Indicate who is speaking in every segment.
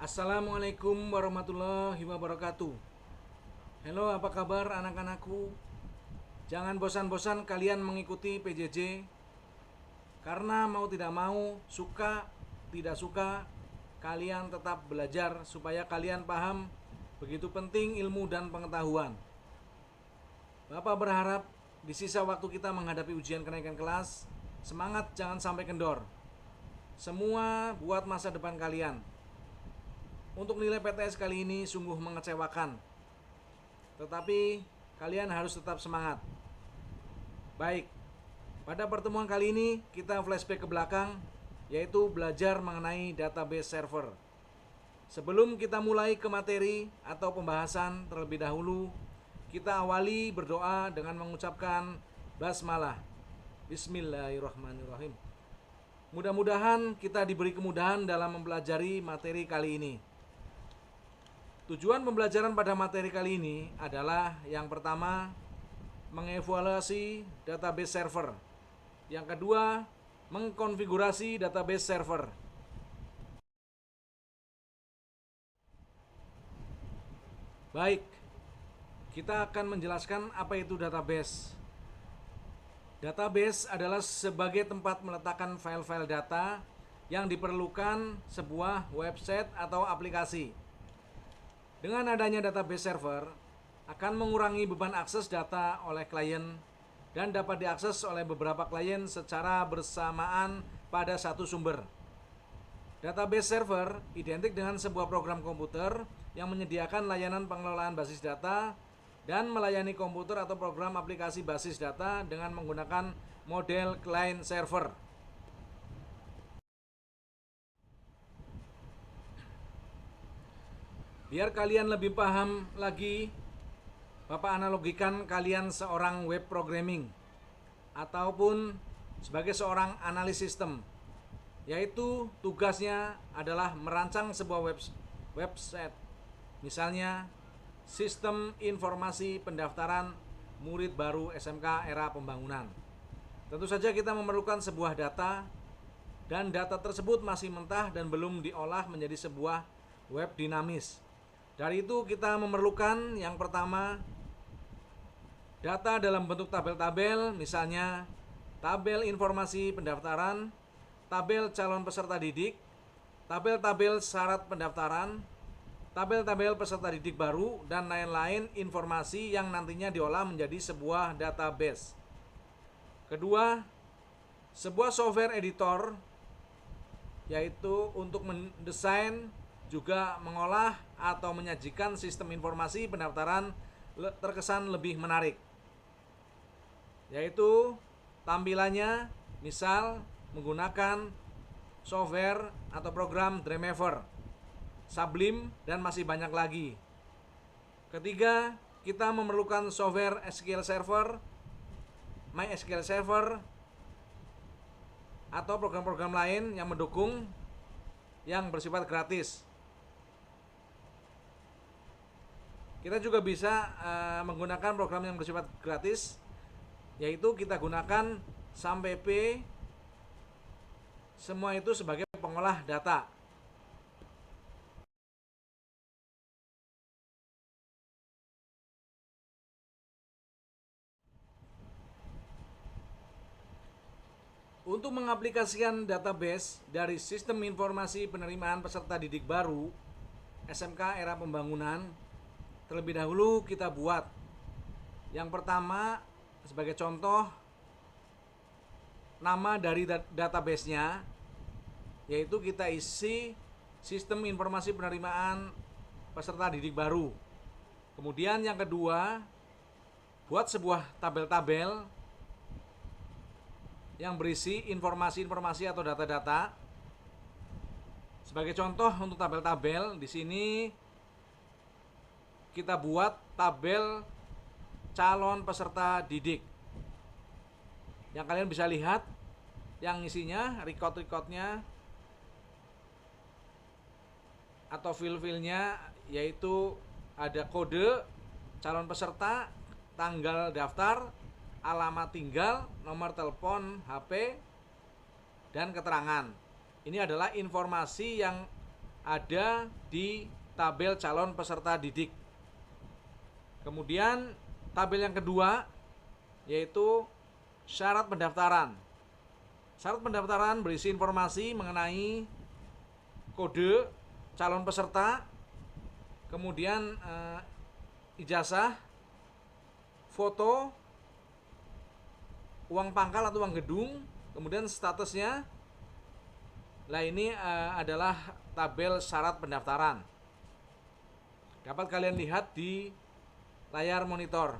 Speaker 1: Assalamualaikum warahmatullahi wabarakatuh. Halo, apa kabar anak-anakku? Jangan bosan-bosan kalian mengikuti PJJ. Karena mau tidak mau, suka tidak suka, kalian tetap belajar supaya kalian paham begitu penting ilmu dan pengetahuan. Bapak berharap di sisa waktu kita menghadapi ujian kenaikan kelas, semangat jangan sampai kendor. Semua buat masa depan kalian. Untuk nilai PTS kali ini sungguh mengecewakan. Tetapi kalian harus tetap semangat. Baik, pada pertemuan kali ini kita flashback ke belakang, yaitu belajar mengenai database server. Sebelum kita mulai ke materi atau pembahasan terlebih dahulu, kita awali berdoa dengan mengucapkan basmalah. Bismillahirrahmanirrahim. Mudah-mudahan kita diberi kemudahan dalam mempelajari materi kali ini. Tujuan pembelajaran pada materi kali ini adalah yang pertama, mengevaluasi database server. Yang kedua, mengkonfigurasi database server. Baik, kita akan menjelaskan apa itu database. Database adalah sebagai tempat meletakkan file-file data yang diperlukan sebuah website atau aplikasi. Dengan adanya database server, akan mengurangi beban akses data oleh klien dan dapat diakses oleh beberapa klien secara bersamaan pada satu sumber. Database server identik dengan sebuah program komputer yang menyediakan layanan pengelolaan basis data dan melayani komputer atau program aplikasi basis data dengan menggunakan model client server. Biar kalian lebih paham lagi, Bapak analogikan kalian seorang web programming ataupun sebagai seorang analis sistem, yaitu tugasnya adalah merancang sebuah website. Misalnya, sistem informasi pendaftaran murid baru SMK era pembangunan. Tentu saja kita memerlukan sebuah data, dan data tersebut masih mentah dan belum diolah menjadi sebuah web dinamis. Dari itu kita memerlukan yang pertama, data dalam bentuk tabel-tabel, misalnya tabel informasi pendaftaran, tabel calon peserta didik, tabel-tabel syarat pendaftaran, tabel-tabel peserta didik baru, dan lain-lain informasi yang nantinya diolah menjadi sebuah database. Kedua, sebuah software editor, yaitu untuk mendesain, juga mengolah atau menyajikan sistem informasi pendaftaran terkesan lebih menarik, yaitu tampilannya misal menggunakan software atau program Dreamweaver, Sublime, dan masih banyak lagi. Ketiga, kita memerlukan software SQL Server, MySQL Server, atau program-program lain yang mendukung yang bersifat gratis. Kita juga bisa menggunakan program yang bersifat gratis, yaitu kita gunakan SAMPP. Semua itu sebagai pengolah data. Untuk mengaplikasikan database dari sistem informasi penerimaan peserta didik baru SMK era pembangunan, terlebih dahulu kita buat yang pertama, sebagai contoh, nama dari database-nya, yaitu kita isi sistem informasi penerimaan peserta didik baru. Kemudian yang kedua, buat sebuah tabel-tabel yang berisi informasi-informasi atau data-data. Sebagai contoh untuk tabel-tabel, di sini kita buat tabel calon peserta didik. Yang kalian bisa lihat, yang isinya record-recordnya atau file-filenya, yaitu ada kode calon peserta, tanggal daftar, alamat tinggal, nomor telepon, HP, dan keterangan. Ini adalah informasi yang ada di tabel calon peserta didik. Kemudian tabel yang kedua yaitu syarat pendaftaran. Syarat pendaftaran berisi informasi mengenai kode calon peserta, kemudian ijazah, foto, uang pangkal atau uang gedung, kemudian statusnya. Nah, ini adalah tabel syarat pendaftaran. Dapat kalian lihat di layar monitor.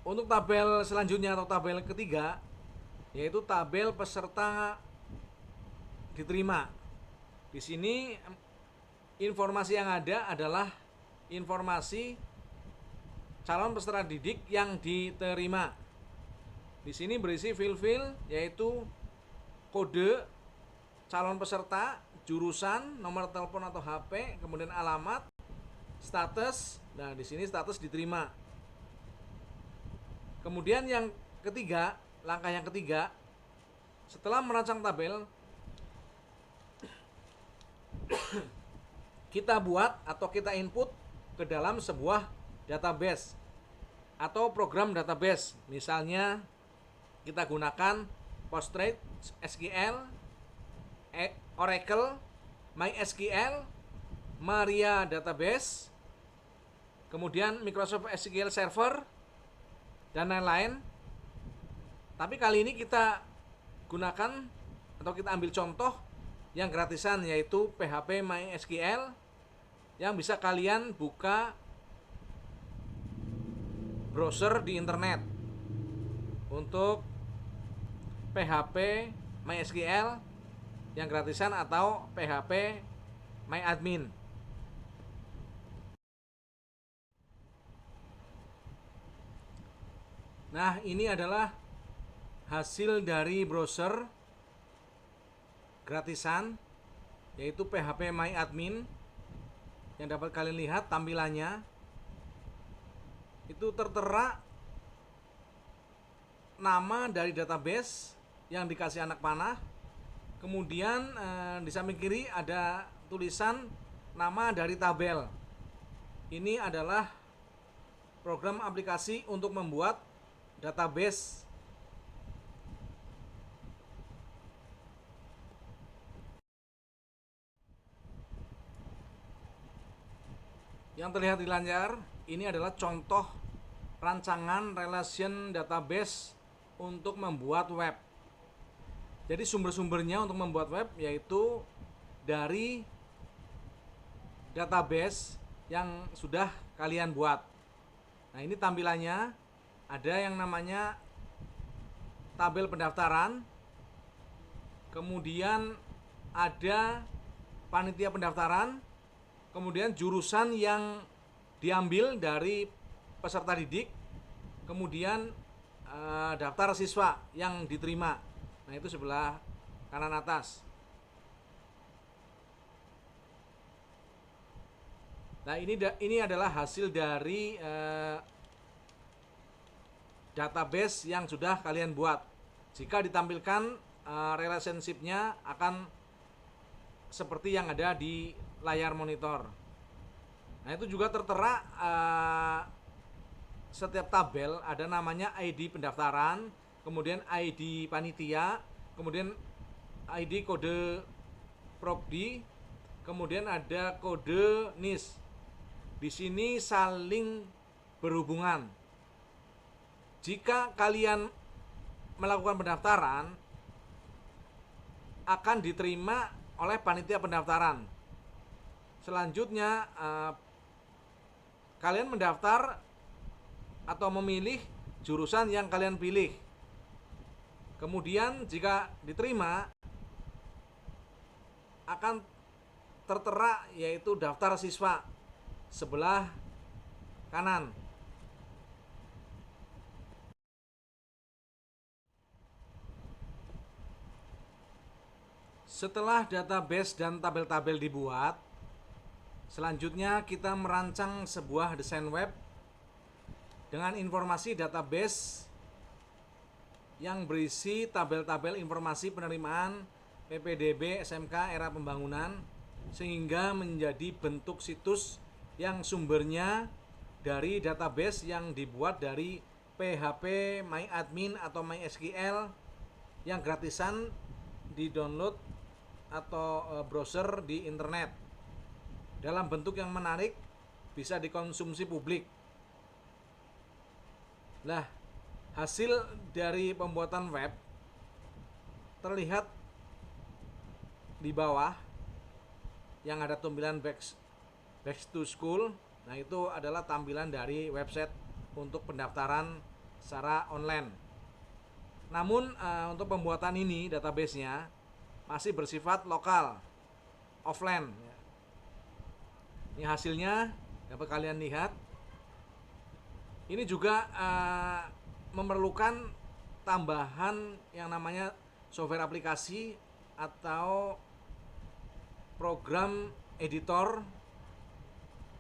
Speaker 1: Untuk tabel selanjutnya atau tabel ketiga yaitu tabel peserta diterima. Di sini informasi yang ada adalah informasi calon peserta didik yang diterima. Di sini berisi fil-fil yaitu kode calon peserta, jurusan, nomor telepon atau HP, kemudian alamat, status. Nah, di sini status diterima. Kemudian yang ketiga, langkah yang ketiga, setelah merancang tabel, kita buat atau kita input ke dalam sebuah database atau program database. Misalnya kita gunakan Postgres, SQL, Oracle, MySQL, Maria Database, kemudian Microsoft SQL Server, dan lain-lain. Tapi kali ini kita gunakan atau kita ambil contoh yang gratisan yaitu PHP MySQL yang bisa kalian buka browser di internet. Untuk PHP MySQL yang gratisan atau PHP MyAdmin. Nah, ini adalah hasil dari browser gratisan yaitu PHP MyAdmin yang dapat kalian lihat tampilannya. Itu tertera nama dari database yang dikasih anak panah. Kemudian di samping kiri ada tulisan nama dari tabel. Ini adalah program aplikasi untuk membuat database. Yang terlihat di layar ini adalah contoh rancangan relation database untuk membuat web. Jadi sumber-sumbernya untuk membuat web yaitu dari database yang sudah kalian buat. Nah, ini tampilannya. Ada yang namanya tabel pendaftaran, kemudian ada panitia pendaftaran, kemudian jurusan yang diambil dari peserta didik, kemudian daftar siswa yang diterima. Nah, itu sebelah kanan atas. Nah, ini adalah hasil dari database yang sudah kalian buat. Jika ditampilkan relationship-nya akan seperti yang ada di layar monitor. Nah, itu juga tertera setiap tabel ada namanya ID pendaftaran, kemudian ID panitia, kemudian ID kode Prodi, kemudian ada kode NIS. Di sini saling berhubungan. Jika kalian melakukan pendaftaran, akan diterima oleh panitia pendaftaran. Selanjutnya kalian mendaftar atau memilih jurusan yang kalian pilih. Kemudian jika diterima akan tertera yaitu daftar siswa sebelah kanan. Setelah database dan tabel-tabel dibuat, selanjutnya kita merancang sebuah desain web dengan informasi database yang berisi tabel-tabel informasi penerimaan PPDB SMK era pembangunan sehingga menjadi bentuk situs yang sumbernya dari database yang dibuat dari PHP MyAdmin atau MySQL yang gratisan di-download atau browser di internet dalam bentuk yang menarik, bisa dikonsumsi publik. Nah, hasil dari pembuatan web terlihat di bawah yang ada tampilan back to school. Nah, itu adalah tampilan dari website untuk pendaftaran secara online. Namun untuk pembuatan ini database-nya masih bersifat lokal, offline. Ini hasilnya dapat kalian lihat. Ini juga memerlukan tambahan yang namanya software aplikasi atau program editor,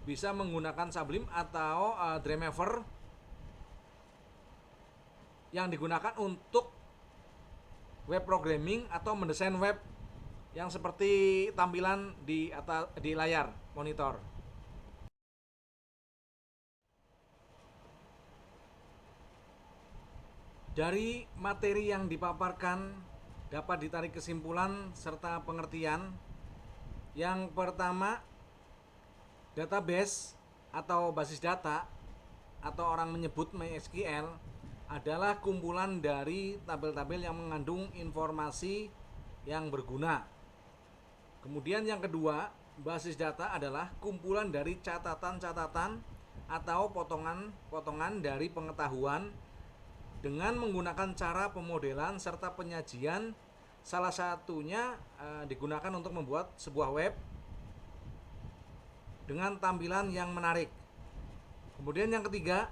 Speaker 1: bisa menggunakan Sublime atau Dreamweaver yang digunakan untuk web programming atau mendesain web yang seperti tampilan di layar monitor. Dari materi yang dipaparkan dapat ditarik kesimpulan serta pengertian. Yang pertama, database atau basis data atau orang menyebut MySQL adalah kumpulan dari tabel-tabel yang mengandung informasi yang berguna. Kemudian yang kedua, basis data adalah kumpulan dari catatan-catatan atau potongan-potongan dari pengetahuan dengan menggunakan cara pemodelan serta penyajian. Salah satunya digunakan untuk membuat sebuah web dengan tampilan yang menarik. Kemudian yang ketiga,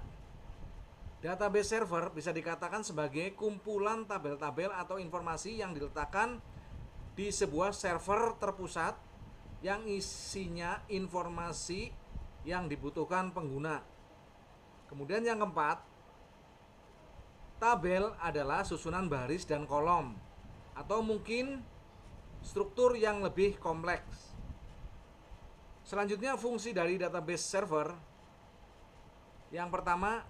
Speaker 1: database server bisa dikatakan sebagai kumpulan tabel-tabel atau informasi yang diletakkan di sebuah server terpusat yang isinya informasi yang dibutuhkan pengguna. Kemudian yang keempat, tabel adalah susunan baris dan kolom atau mungkin struktur yang lebih kompleks. Selanjutnya, fungsi dari database server. Yang pertama,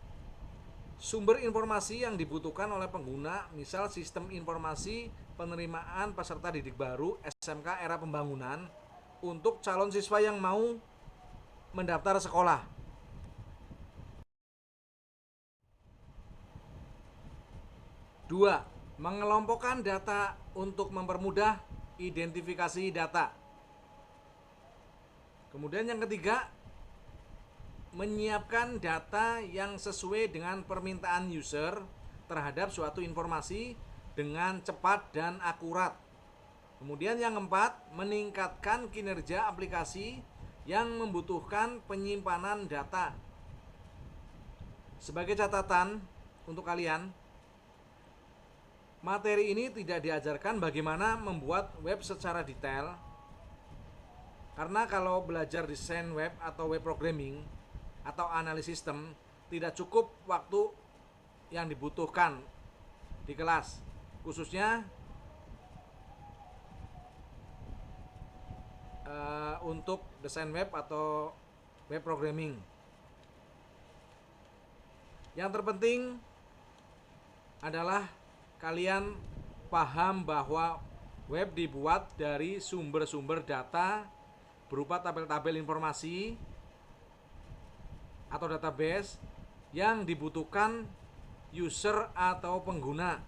Speaker 1: sumber informasi yang dibutuhkan oleh pengguna, misal sistem informasi penerimaan peserta didik baru SMK era pembangunan untuk calon siswa yang mau mendaftar sekolah. Dua, mengelompokkan data untuk mempermudah identifikasi data. Kemudian yang ketiga, menyiapkan data yang sesuai dengan permintaan user terhadap suatu informasi dengan cepat dan akurat. Kemudian yang keempat, meningkatkan kinerja aplikasi yang membutuhkan penyimpanan data. Sebagai catatan untuk kalian, materi ini tidak diajarkan bagaimana membuat web secara detail, karena kalau belajar desain web atau web programming atau analisis sistem tidak cukup waktu yang dibutuhkan di kelas, khususnya untuk desain web atau web programming. Yang terpenting adalah kalian paham bahwa web dibuat dari sumber-sumber data berupa tabel-tabel informasi atau database yang dibutuhkan user atau pengguna.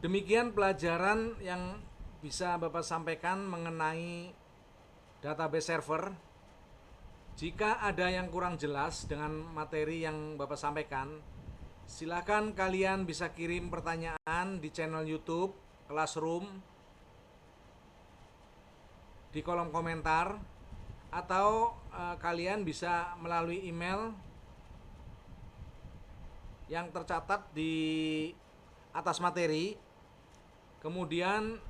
Speaker 1: Demikian pelajaran yang bisa Bapak sampaikan mengenai database server. Jika ada yang kurang jelas dengan materi yang Bapak sampaikan, silakan kalian bisa kirim pertanyaan di channel YouTube Classroom di kolom komentar, atau kalian bisa melalui email yang tercatat di atas materi. Kemudian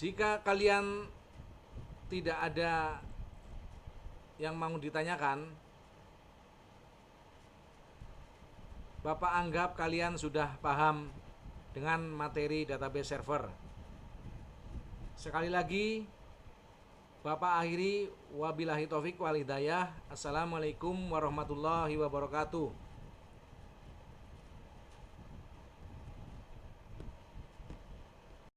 Speaker 1: Jika kalian tidak ada yang mau ditanyakan, Bapak anggap kalian sudah paham dengan materi database server. Sekali lagi, Bapak akhiri, wabillahi taufik wal hidayah. Assalamualaikum warahmatullahi wabarakatuh.